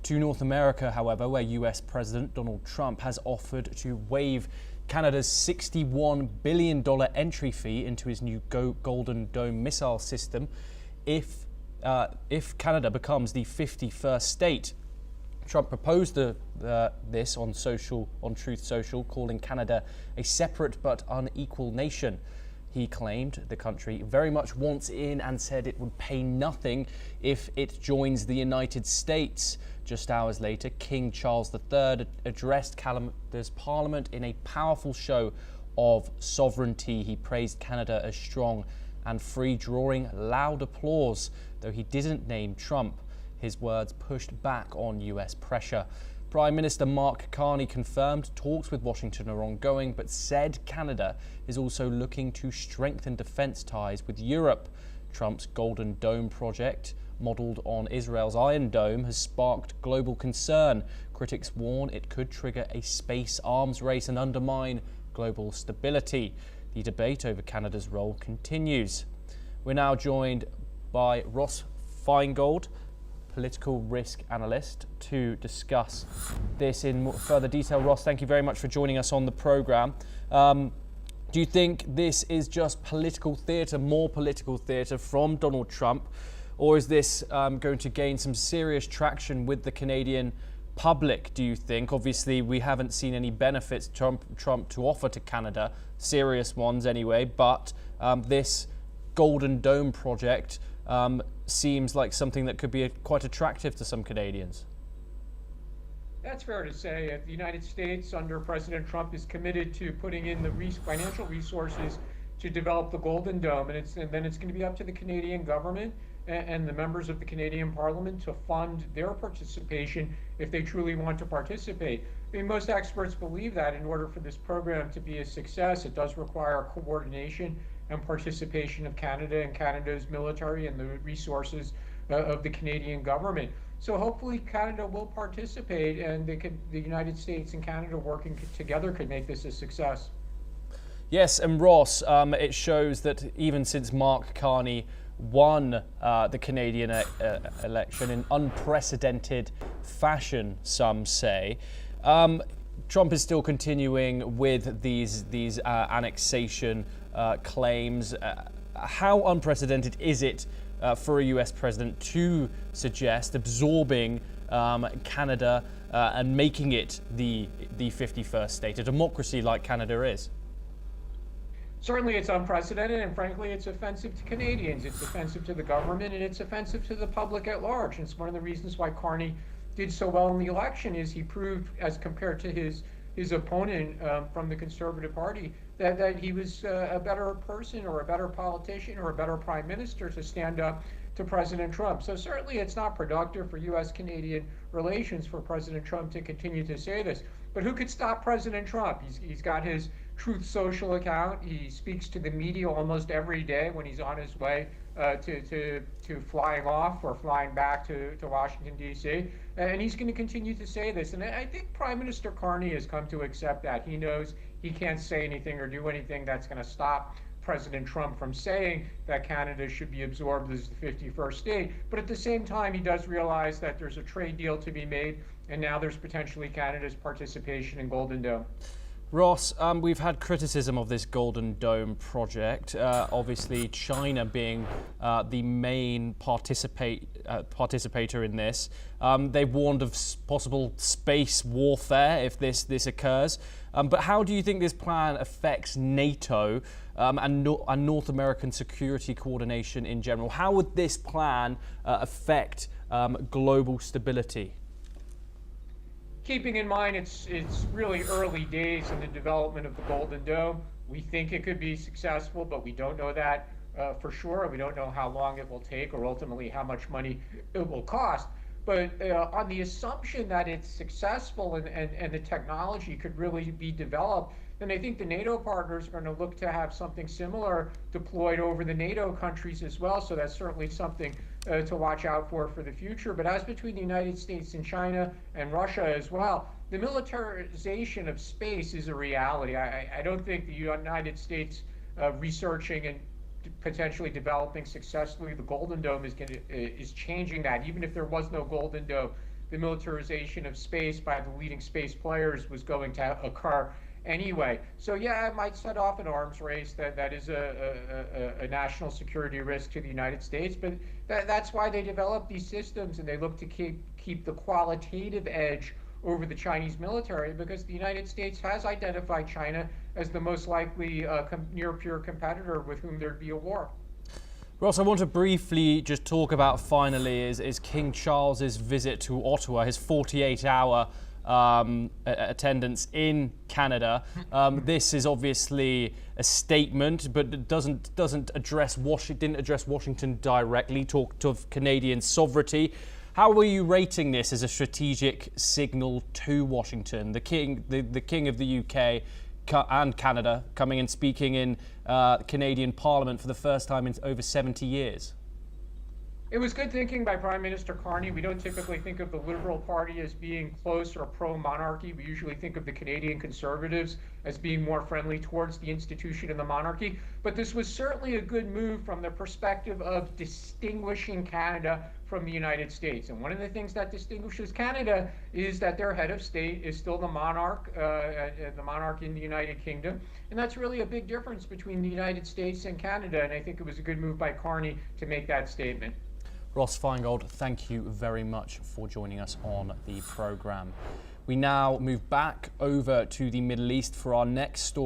To North America, however, where US President Donald Trump has offered to waive Canada's $61 billion entry fee into his new Golden Dome missile system if Canada becomes the 51st state. Trump proposed this on Truth Social, calling Canada a separate but unequal nation. He claimed the country very much wants in and said it would pay nothing if it joins the United States. Just hours later, King Charles III addressed Canada's parliament in a powerful show of sovereignty. He praised Canada as strong and free, drawing loud applause, though he didn't name Trump. His words pushed back on US pressure. Prime Minister Mark Carney confirmed talks with Washington are ongoing, but said Canada is also looking to strengthen defense ties with Europe. Trump's Golden Dome project, modeled on Israel's Iron Dome, has sparked global concern. Critics warn it could trigger a space arms race and undermine global stability. The debate over Canada's role continues. We're now joined by Ross Feingold, political risk analyst, to discuss this in further detail. Ross, thank you very much for joining us on the programme. Do you think this is just political theatre, more political theatre from Donald Trump, or is this going to gain some serious traction with the Canadian public, do you think? Obviously, we haven't seen any benefits Trump to offer to Canada, serious ones anyway, but this Golden Dome project seems like something that could be quite attractive to some Canadians. That's fair to say. The United States under President Trump is committed to putting in the financial resources to develop the Golden Dome, and then it's going to be up to the Canadian government and the members of the Canadian Parliament to fund their participation if they truly want to participate. I mean, most experts believe that in order for this program to be a success, it does require coordination and participation of Canada and Canada's military and the resources of the Canadian government. So hopefully Canada will participate, and the United States and Canada working together could make this a success. Yes, and Ross, it shows that even since Mark Carney won the Canadian election in unprecedented fashion, some say, Trump is still continuing with these annexation claims. How unprecedented is it for a US president to suggest absorbing Canada and making it the 51st state, a democracy like Canada is? Certainly it's unprecedented, and frankly it's offensive to Canadians, it's offensive to the government, and it's offensive to the public at large. And it's one of the reasons why Carney did so well in the election, is he proved, as compared to his opponent from the Conservative Party, that he was a better person or a better politician or a better prime minister to stand up to President Trump. So certainly it's not productive for US-Canadian relations for President Trump to continue to say this. But who could stop President Trump? He's got his Truth Social account. He speaks to the media almost every day when he's on his way to flying off or flying back to Washington, D.C. And he's going to continue to say this. And I think Prime Minister Carney has come to accept that. He knows he can't say anything or do anything that's going to stop President Trump from saying that Canada should be absorbed as the 51st state. But at the same time, he does realize that there's a trade deal to be made, and now there's potentially Canada's participation in Golden Dome. Ross, we've had criticism of this Golden Dome project, obviously China being the main participator in this. They've warned of possible space warfare if this occurs. But how do you think this plan affects NATO and North American security coordination in general? How would this plan affect global stability? Keeping in mind it's really early days in the development of the Golden Dome. We think it could be successful, but we don't know that for sure. We don't know how long it will take or ultimately how much money it will cost. But on the assumption that it's successful and the technology could really be developed, then I think the NATO partners are going to look to have something similar deployed over the NATO countries as well. So that's certainly something to watch out for the future. But as between the United States and China and Russia as well, the militarization of space is a reality. I don't think the United States researching and potentially developing successfully the Golden Dome is changing that. Even if there was no Golden Dome, the militarization of space by the leading space players was going to occur anyway. So yeah, it might set off an arms race that is a national security risk to the United States, but that's why they develop these systems, and they look to keep the qualitative edge over the Chinese military, because the United States has identified China as the most likely near-peer competitor with whom there'd be a war. Ross, I want to briefly just talk about finally is King Charles's visit to Ottawa, his 48-hour attendance in Canada. This is obviously a statement, but it didn't address Washington directly. Talked of Canadian sovereignty. How are you rating this as a strategic signal to Washington? The king of the UK and Canada coming and speaking in Canadian Parliament for the first time in over 70 years. It was good thinking by Prime Minister Carney. We don't typically think of the Liberal Party as being close or pro-monarchy. We usually think of the Canadian Conservatives as being more friendly towards the institution and the monarchy. But this was certainly a good move from the perspective of distinguishing Canada from the United States. And one of the things that distinguishes Canada is that their head of state is still the monarch in the United Kingdom. And that's really a big difference between the United States and Canada. And I think it was a good move by Carney to make that statement. Ross Feingold, thank you very much for joining us on the programme. We now move back over to the Middle East for our next story.